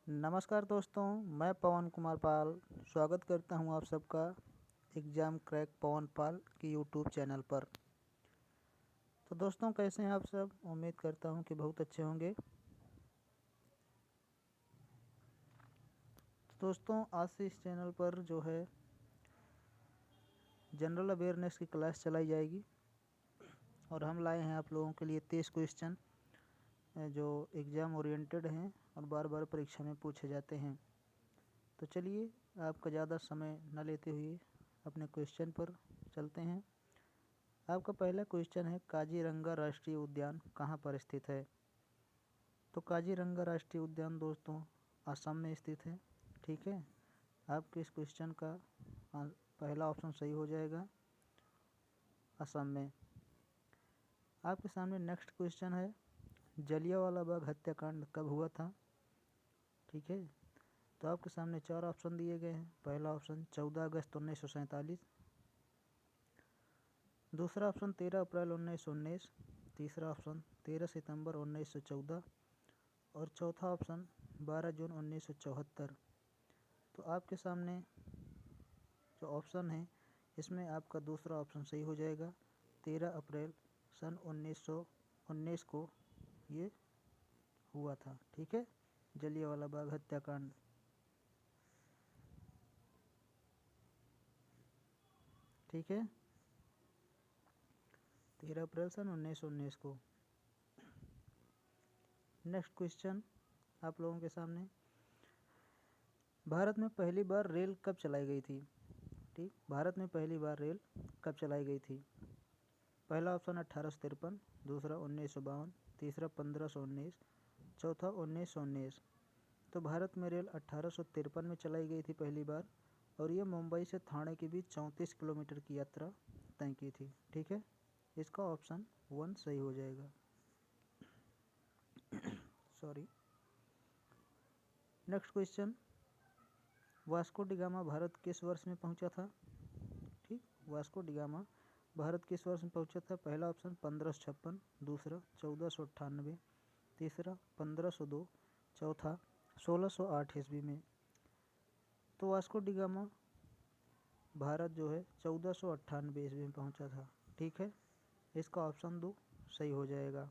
नमस्कार दोस्तों, मैं पवन कुमार पाल स्वागत करता हूं आप सबका एग्ज़ाम क्रैक पवन पाल की यूट्यूब चैनल पर। तो दोस्तों, कैसे हैं आप सब? उम्मीद करता हूं कि बहुत अच्छे होंगे। तो दोस्तों, आज से इस चैनल पर जो है जनरल अवेयरनेस की क्लास चलाई जाएगी और हम लाए हैं आप लोगों के लिए 23 क्वेश्चन जो एग्ज़ाम ओरिएंटेड हैं और बार बार परीक्षा में पूछे जाते हैं। तो चलिए, आपका ज़्यादा समय न लेते हुए अपने क्वेश्चन पर चलते हैं। आपका पहला क्वेश्चन है, काजीरंगा राष्ट्रीय उद्यान कहाँ पर स्थित है? तो काजीरंगा राष्ट्रीय उद्यान दोस्तों असम में स्थित है। ठीक है, आपके इस क्वेश्चन का पहला ऑप्शन सही हो जाएगा, असम में। आपके सामने नेक्स्ट क्वेश्चन है, जलियांवाला बाग हत्याकांड कब हुआ था? ठीक है, तो आपके सामने 4 ऑप्शन दिए गए हैं। पहला ऑप्शन 14 अगस्त 1947, दूसरा ऑप्शन 13 अप्रैल 1919, तीसरा ऑप्शन 13 सितंबर 1914 और चौथा ऑप्शन 12 जून 1974। तो आपके सामने जो ऑप्शन है इसमें आपका दूसरा ऑप्शन सही हो जाएगा। 13 अप्रैल सन 1919 को ये हुआ था। ठीक है, जलियांवाला बाग हत्याकांड। ठीक है, 13 अप्रैल सन 1919 को। नेक्स्ट क्वेश्चन आप लोगों के सामने, भारत में पहली बार रेल कब चलाई गई थी? ठीक, भारत में पहली बार रेल कब चलाई गई थी? पहला ऑप्शन 1853, दूसरा 1952, तीसरा 1519, चौथा 1919। तो भारत में रेल 1853 में चलाई गई थी पहली बार और ये मुंबई से ठाणे के बीच 34 किलोमीटर की यात्रा तय की थी। ठीक है, इसका ऑप्शन 1 सही हो जाएगा। Sorry. Next question, Vasco da Gama Bharat किस वर्ष में पहुंचा था? ठीक, वास्को डिगामा भारत किस वर्ष में पहुंचा था? पहला ऑप्शन 1556, दूसरा 1498, तीसरा 1502, चौथा 1608 ईस्वी में। तो वास्को डिगामा भारत जो है 1498 ईस्वी में पहुंचा था। ठीक है, इसका ऑप्शन 2 सही हो जाएगा।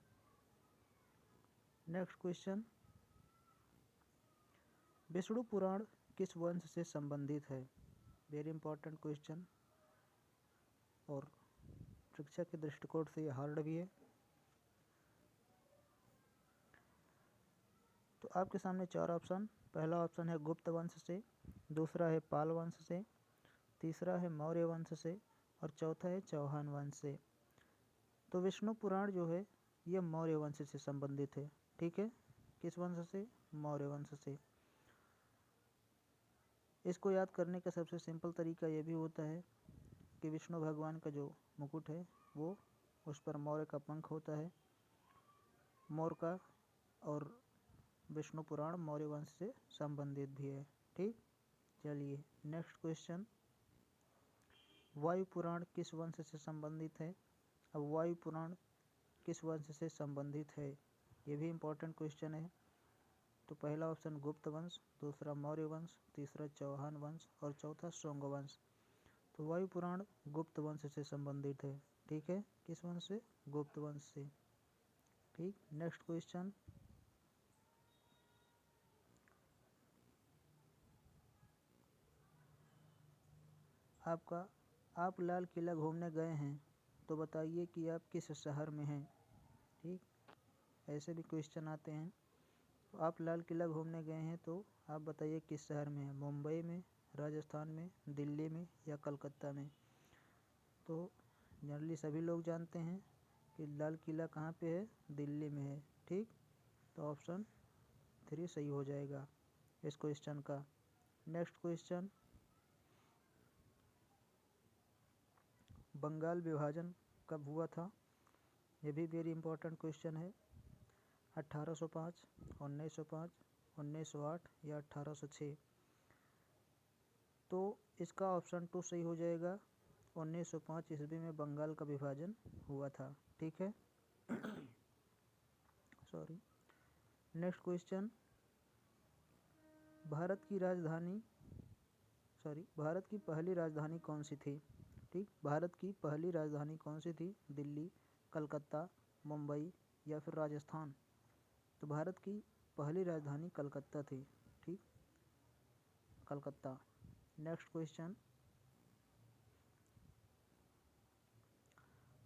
नेक्स्ट क्वेश्चन, विष्णु पुराण किस वंश से संबंधित है? वेरी इंपॉर्टेंट क्वेश्चन और परीक्षा के दृष्टिकोण से यह हार्ड भी है। तो आपके सामने 4 ऑप्शन, पहला ऑप्शन है गुप्त वंश से, दूसरा है पाल वंश से, तीसरा है मौर्य वंश से और चौथा है चौहान वंश से। तो विष्णु पुराण जो है ये मौर्य वंश से संबंधित है। ठीक है, किस वंश से? मौर्य वंश से। इसको याद करने का सबसे सिंपल तरीका ये भी होता है कि विष्णु भगवान का जो मुकुट है वो उस पर मौर्य का पंख होता है, मोर का, और विष्णु पुराण मौर्य वंश से संबंधित भी है। ठीक, चलिए नेक्स्ट क्वेश्चन, वायु पुराण किस वंश से संबंधित है? अब वायु पुराण किस वंश से संबंधित है, ये भी इम्पोर्टेंट क्वेश्चन है। तो पहला ऑप्शन गुप्त वंश, दूसरा मौर्य वंश, तीसरा चौहान वंश और चौथा शुंग वंश। तो वायु पुराण गुप्त वंश से संबंधित है। ठीक है, किस वंश से? गुप्त वंश से। ठीक, नेक्स्ट क्वेश्चन, आप लाल किला घूमने गए हैं तो बताइए कि आप किस शहर में हैं। ठीक, ऐसे भी क्वेश्चन आते हैं। तो आप लाल किला घूमने गए हैं तो आप बताइए किस शहर में है, मुंबई में, राजस्थान में, दिल्ली में या कलकत्ता में। तो जनरली सभी लोग जानते हैं कि लाल किला कहाँ पे है, दिल्ली में है। ठीक, तो ऑप्शन 3 सही हो जाएगा इस क्वेश्चन का। नेक्स्ट क्वेश्चन, बंगाल विभाजन कब हुआ था? ये भी वेरी इंपॉर्टेंट क्वेश्चन है। 1805, 1905, 1908 या 1806। तो इसका ऑप्शन 2 सही हो जाएगा। 1905 ईस्वी में बंगाल का विभाजन हुआ था। ठीक है, सॉरी। नेक्स्ट क्वेश्चन, भारत की पहली राजधानी कौन सी थी? ठीक, भारत की पहली राजधानी कौन सी थी? दिल्ली, कलकत्ता, मुंबई या फिर राजस्थान? तो भारत की पहली राजधानी कलकत्ता थी। ठीक, कलकत्ता। नेक्स्ट क्वेश्चन,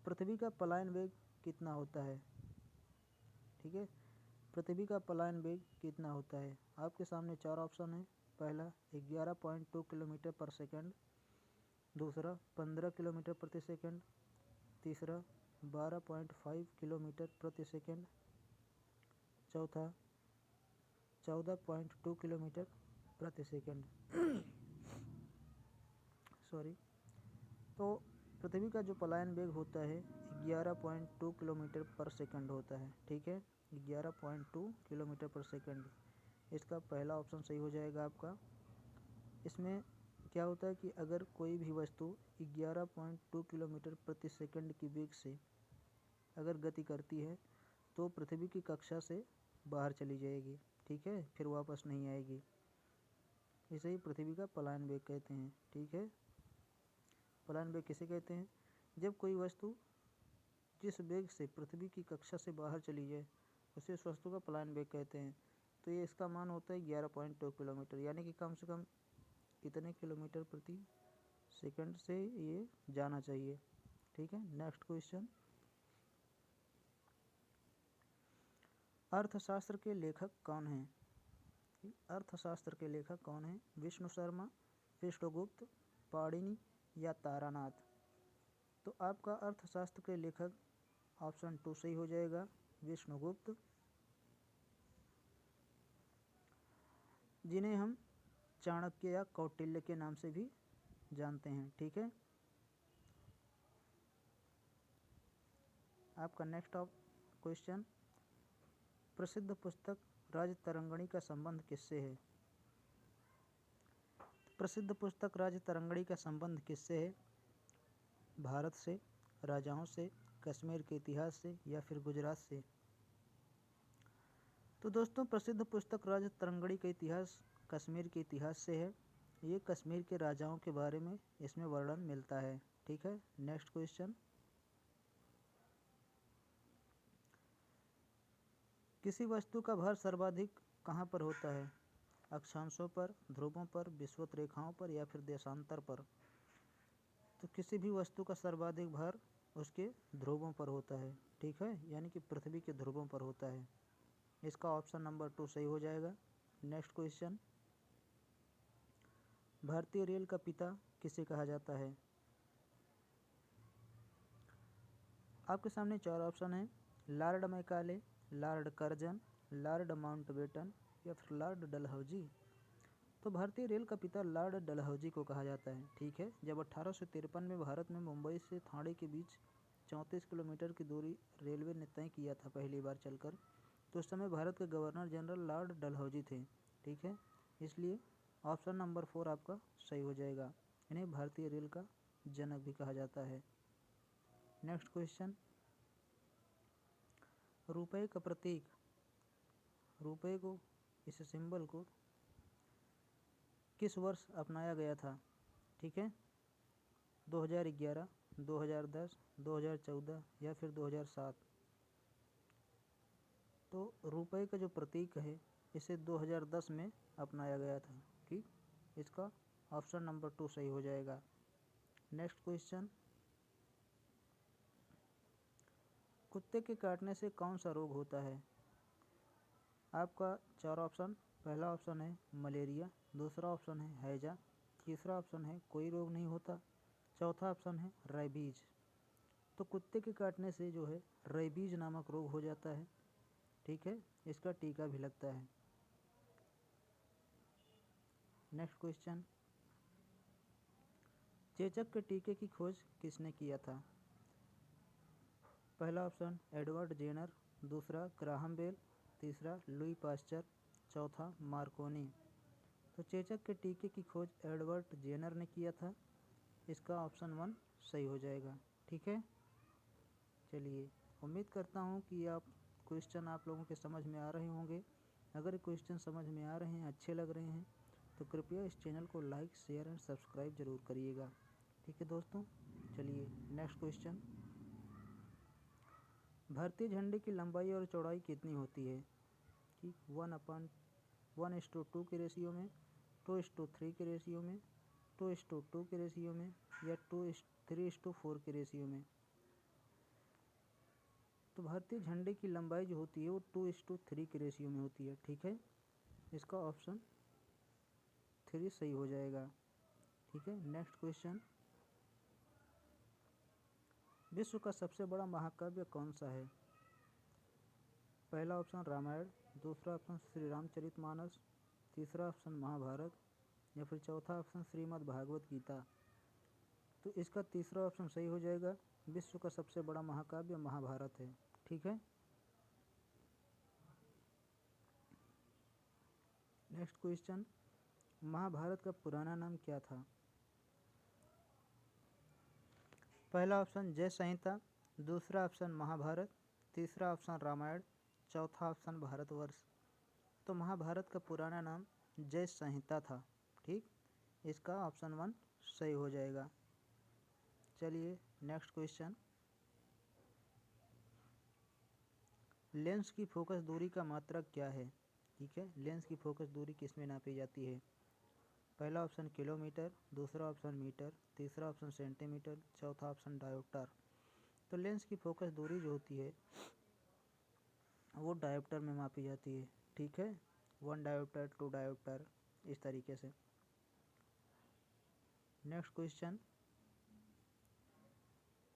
पृथ्वी का पलायन वेग कितना होता है? ठीक है, पृथ्वी का पलायन वेग कितना होता है? आपके सामने चार ऑप्शन है। पहला 11.2 किलोमीटर पर सेकंड, दूसरा 15 किलोमीटर प्रति सेकंड, तीसरा 12.5 किलोमीटर प्रति सेकंड, चौथा 14.2 किलोमीटर प्रति सेकंड। सॉरी। तो पृथ्वी का जो पलायन वेग होता है 11.2 किलोमीटर पर सेकंड होता है। ठीक है, 11.2 किलोमीटर पर सेकंड। इसका पहला ऑप्शन सही हो जाएगा आपका। इसमें क्या होता है कि अगर कोई भी वस्तु 11.2 किलोमीटर प्रति सेकंड की वेग से अगर गति करती है तो पृथ्वी की कक्षा से बाहर चली जाएगी। ठीक है, फिर वापस नहीं आएगी। इसे ही पृथ्वी का पलायन वेग कहते हैं। ठीक है, पलायन वेग किसे कहते हैं? जब कोई वस्तु जिस वेग से पृथ्वी की कक्षा से बाहर चली जाए उसे उस वस्तु का पलायन वेग कहते हैं। तो ये इसका मान होता है 11.2 किलोमीटर, यानी कि कम से कम कितने किलोमीटर प्रति सेकंड से ये जाना चाहिए। ठीक है, नेक्स्ट क्वेश्चन, अर्थशास्त्र के लेखक कौन हैं? अर्थशास्त्र के लेखक कौन हैं? विष्णु शर्मा, विष्णुगुप्त, पाणिनि या तारानाथ? तो आपका अर्थशास्त्र के लेखक ऑप्शन 2 सही हो जाएगा, विष्णुगुप्त, जिन्हें हम चाणक्य या कौटिल्य के नाम से भी जानते हैं। ठीक है, आपका नेक्स्ट क्वेश्चन, प्रसिद्ध पुस्तक राजतरंगिणी का संबंध किससे है? प्रसिद्ध पुस्तक राजतरंगिणी का संबंध किससे है? भारत से, राजाओं से, कश्मीर के इतिहास से या फिर गुजरात से? तो दोस्तों, प्रसिद्ध पुस्तक राजतरंगिणी का इतिहास कश्मीर के इतिहास से है। ये कश्मीर के राजाओं के बारे में इसमें वर्णन मिलता है। ठीक है, नेक्स्ट क्वेश्चन, किसी वस्तु का भर सर्वाधिक कहाँ पर होता है? अक्षांशों पर, ध्रुवों पर, विषुवत रेखाओं पर या फिर देशांतर पर? तो किसी भी वस्तु का सर्वाधिक भार उसके ध्रुवों पर होता है। ठीक है, यानी कि पृथ्वी के ध्रुवों पर होता है। इसका ऑप्शन नंबर 2 सही हो जाएगा। नेक्स्ट क्वेश्चन, भारतीय रेल का पिता किसे कहा जाता है? आपके सामने चार ऑप्शन हैं, Lord Macaulay, Lord Curzon, Lord Mountbatten या फिर लॉर्ड डलहौजी? तो भारतीय रेल का पिता लॉर्ड डलहौजी को कहा जाता है। ठीक है, जब 1853 में भारत में मुंबई से ठाणे के बीच 34 किलोमीटर की दूरी रेलवे ने तय किया था पहली बार चलकर, तो उस समय भारत के गवर्नर जनरल लॉर्ड डलहौजी थे। ठीक है, इसलिए ऑप्शन नंबर 4 आपका सही हो जाएगा। इन्हें भारतीय रेल का जनक भी कहा जाता है। नेक्स्ट क्वेश्चन, रुपए का प्रतीक, रुपए को, इस सिंबल को किस वर्ष अपनाया गया था? ठीक है, 2011, 2010, 2014 या फिर 2007? तो रुपए का जो प्रतीक है इसे 2010 में अपनाया गया था। ठीक, इसका ऑप्शन नंबर 2 सही हो जाएगा। नेक्स्ट क्वेश्चन, कुत्ते के काटने से कौन सा रोग होता है? आपका चार ऑप्शन, पहला ऑप्शन है मलेरिया, दूसरा ऑप्शन है हैजा, तीसरा ऑप्शन है कोई रोग नहीं होता, चौथा ऑप्शन है रेबीज। तो कुत्ते के काटने से जो है रेबीज नामक रोग हो जाता है। ठीक है, इसका टीका भी लगता है। नेक्स्ट क्वेश्चन, चेचक के टीके की खोज किसने किया था? पहला ऑप्शन एडवर्ड जेनर, दूसरा ग्राहम बेल, तीसरा लुई पास्चर, चौथा मार्कोनी। तो चेचक के टीके की खोज एडवर्ड जेनर ने किया था। इसका ऑप्शन 1 सही हो जाएगा। ठीक है, चलिए, उम्मीद करता हूँ कि क्वेश्चन आप लोगों के समझ में आ रहे होंगे। अगर ये क्वेश्चन समझ में आ रहे हैं, अच्छे लग रहे हैं, तो कृपया इस चैनल को लाइक, शेयर एंड सब्सक्राइब जरूर करिएगा। ठीक है दोस्तों, चलिए नेक्स्ट क्वेश्चन। भारतीय झंडे की लंबाई और चौड़ाई कितनी होती है? कि 1:1:2 के रेशियो में, 2:3 के रेशियो में, 2:2 के रेशियो में, या 3:4 के रेशियो में? तो भारतीय झंडे की लंबाई जो होती है वो 2:3 के रेशियो में होती है। ठीक है, इसका ऑप्शन 3 सही हो जाएगा। ठीक है, नेक्स्ट क्वेश्चन। विश्व का सबसे बड़ा महाकाव्य कौन सा है? पहला ऑप्शन रामायण, दूसरा ऑप्शन श्री रामचरितमानस, तीसरा ऑप्शन महाभारत, या फिर चौथा ऑप्शन श्रीमद् भागवत गीता। तो इसका तीसरा ऑप्शन सही हो जाएगा। विश्व का सबसे बड़ा महाकाव्य महाभारत है। ठीक है, नेक्स्ट क्वेश्चन। महाभारत का पुराना नाम क्या था? पहला ऑप्शन जय संहिता, दूसरा ऑप्शन महाभारत, तीसरा ऑप्शन रामायण, चौथा ऑप्शन भारतवर्ष। तो महाभारत का पुराना नाम जय संहिता था। ठीक, इसका ऑप्शन 1 सही हो जाएगा। चलिए नेक्स्ट क्वेश्चन। लेंस की फोकस दूरी का मात्रक क्या है? ठीक है, लेंस की फोकस दूरी किस में नापी जाती है? पहला ऑप्शन किलोमीटर, दूसरा ऑप्शन मीटर, तीसरा ऑप्शन सेंटीमीटर, चौथा ऑप्शन डायोप्टर। तो लेंस की फोकस दूरी जो होती है वो डायोप्टर में मापी जाती है। ठीक है, 1 डायोप्टर, 2 डायोप्टर, इस तरीके से। Next question.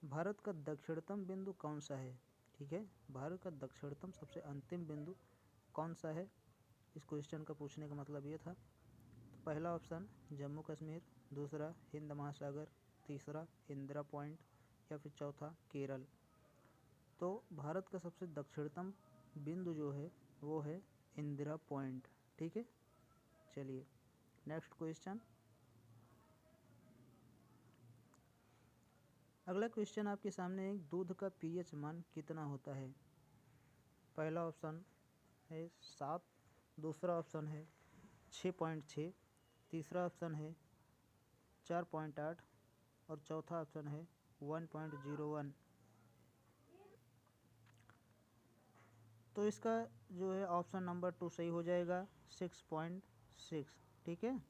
भारत का दक्षिणतम बिंदु कौन सा है? ठीक है, भारत का दक्षिणतम सबसे अंतिम बिंदु कौन सा है? इस क्वेश्चन का पूछने का मतलब ये था। तो पहला ऑप्शन जम्मू कश्मीर, दूसरा हिंद महासागर, तीसरा इंदिरा पॉइंट, या फिर चौथा केरल। तो भारत का सबसे दक्षिणतम बिंदु जो है वो है इंदिरा पॉइंट। ठीक है, चलिए नेक्स्ट क्वेश्चन। अगला क्वेश्चन आपके सामने है, दूध का पीएच मान कितना होता है? पहला ऑप्शन है 7, दूसरा ऑप्शन है 6.6, तीसरा ऑप्शन है 4.8, और चौथा ऑप्शन है 1.01। तो इसका जो है ऑप्शन नंबर 2 सही हो जाएगा, 6.6। ठीक है,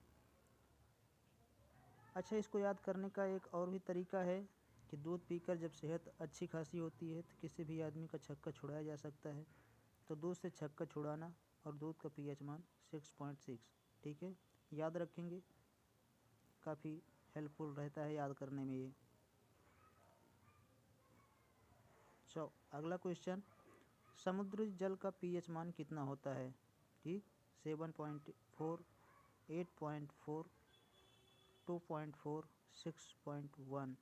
अच्छा, इसको याद करने का एक और भी तरीका है कि दूध पीकर जब सेहत अच्छी खासी होती है तो किसी भी आदमी का छक्का छुड़ाया जा सकता है। तो दूध से छक्का छुड़ाना और दूध का पीएच मान 6.6। ठीक है, याद रखेंगे, काफ़ी हेल्पफुल रहता है याद करने में ये। अगला क्वेश्चन। समुद्री जल का पीएच मान कितना होता है? ठीक, 7.4, 8.4, 2.4, 6.1।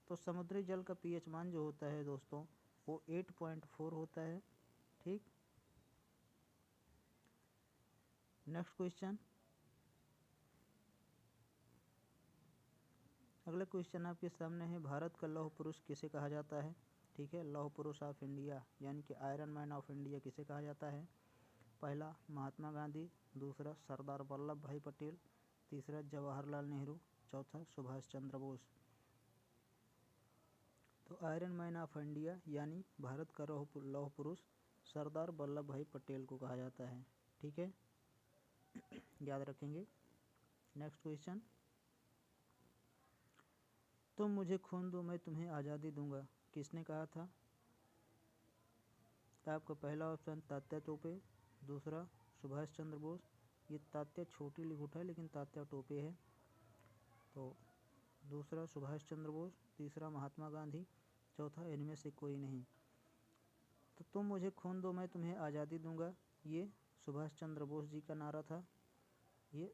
तो समुद्री जल का पीएच मान जो होता है दोस्तों वो 8.4 होता है। ठीक, नेक्स्ट क्वेश्चन। अगला क्वेश्चन आपके सामने है, भारत का लौह पुरुष किसे कहा जाता है? ठीक है, लौह पुरुष ऑफ इंडिया यानी कि आयरन मैन ऑफ इंडिया किसे कहा जाता है? पहला महात्मा गांधी, दूसरा सरदार वल्लभ भाई पटेल, तीसरा जवाहरलाल नेहरू, चौथा सुभाष चंद्र बोस। तो आयरन मैन ऑफ इंडिया यानी भारत का लौह पुरुष सरदार वल्लभ भाई पटेल को कहा जाता है। ठीक है, याद रखेंगे। Next question. तुम मुझे खून दो मैं तुम्हें आज़ादी दूंगा, किसने कहा था? आपका पहला ऑप्शन तात्या टोपे, दूसरा सुभाष चंद्र बोस। ये तात्या छोटी लिखा है लेकिन तात्या टोपे है। तो दूसरा सुभाष चंद्र बोस, तीसरा महात्मा गांधी, चौथा इनमें से कोई नहीं। तो तुम मुझे खून दो मैं तुम्हें आज़ादी दूंगा, ये सुभाष चंद्र बोस जी का नारा था। ये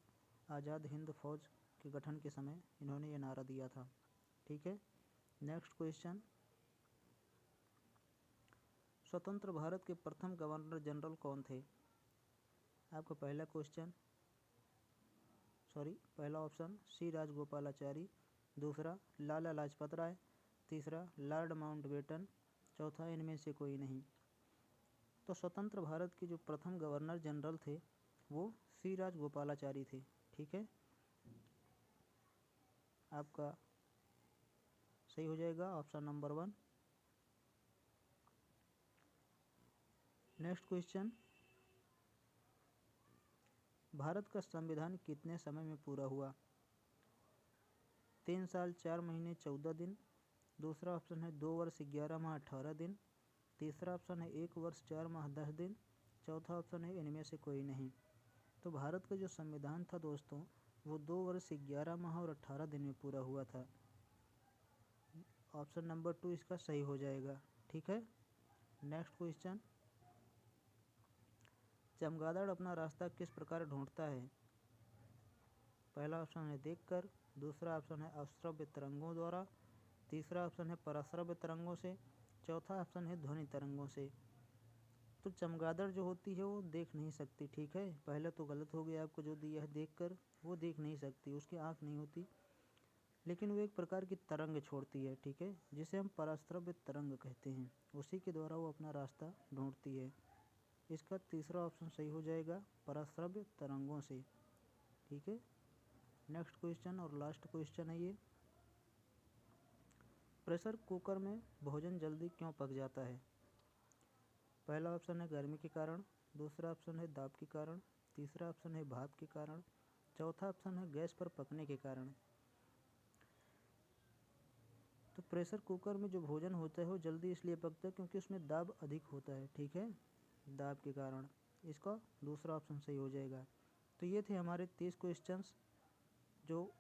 आज़ाद हिंद फौज के गठन के समय इन्होंने ये नारा दिया था। ठीक है, नेक्स्ट क्वेश्चन। स्वतंत्र भारत के प्रथम गवर्नर जनरल कौन थे? आपका पहला ऑप्शन सी राजगोपालाचारी, दूसरा लाला लाजपत राय, तीसरा लॉर्ड माउंटबेटन, चौथा इनमें से कोई नहीं। तो स्वतंत्र भारत के जो प्रथम गवर्नर जनरल थे वो श्री राजगोपालाचारी थे। ठीक है, आपका सही हो जाएगा option number 1। Next question, Bharat का संविधान कितने समय में पूरा हुआ? 3 साल 4 महीने 14 दिन, दूसरा ऑप्शन है 2 वर्ष 11 माह 18 दिन, तीसरा ऑप्शन है 1 वर्ष 4 माह 10 दिन, चौथा ऑप्शन है इनमें से कोई नहीं। तो भारत का जो संविधान था दोस्तों वो 2 वर्ष 11 माह और 18 दिन में पूरा हुआ था। ऑप्शन नंबर 2 इसका सही हो जाएगा। ठीक है, नेक्स्ट क्वेश्चन, चमगादड़ अपना रास्ता किस प्रकार ढूंढता है? पहला ऑप्शन है देखकर, दूसरा ऑप्शन है अश्रव्य तरंगों द्वारा, तीसरा ऑप्शन है पराश्रव्य तरंगों से, चौथा ऑप्शन है ध्वनि तरंगों से। तो चमगादड़ जो होती है वो देख नहीं सकती। ठीक है, पहले तो गलत हो गया, आपको जो दिया है देखकर, वो देख नहीं सकती, उसकी आँख नहीं होती, लेकिन वो एक प्रकार की तरंग छोड़ती है। ठीक है, जिसे हम पराश्रव्य तरंग कहते हैं, उसी के द्वारा वो अपना रास्ता ढूंढती है। इसका तीसरा ऑप्शन सही हो जाएगा, पराश्रव्य तरंगों से। ठीक है, नेक्स्ट क्वेश्चन और लास्ट क्वेश्चन है ये, प्रेशर कुकर में भोजन जल्दी क्यों पक जाता है? पहला ऑप्शन है गर्मी के कारण, दूसरा ऑप्शन है दाब के कारण, तीसरा ऑप्शन है भाप के कारण, चौथा ऑप्शन है गैस पर पकने के कारण। तो प्रेशर कुकर में जो भोजन होता है वो जल्दी इसलिए पकता है क्योंकि उसमें दाब अधिक होता है। ठीक है, दाब के कारण। इसका दूसरा ऑप्शन सही हो जाएगा। तो ये थे हमारे 30 क्वेश्चंस जो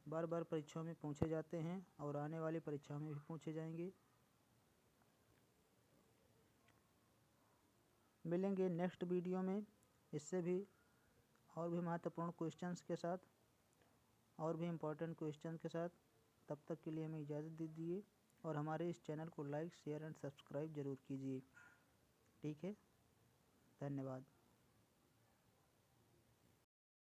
बार बार परीक्षाओं में पूछे जाते हैं और आने वाली परीक्षाओं में भी पूछे जाएंगे। मिलेंगे नेक्स्ट वीडियो में इससे भी और भी महत्वपूर्ण क्वेश्चंस के साथ और भी इम्पोर्टेंट क्वेश्चन के साथ। तब तक के लिए हमें इजाज़त दीजिए और हमारे इस चैनल को लाइक शेयर एंड सब्सक्राइब ज़रूर कीजिए। ठीक है, धन्यवाद।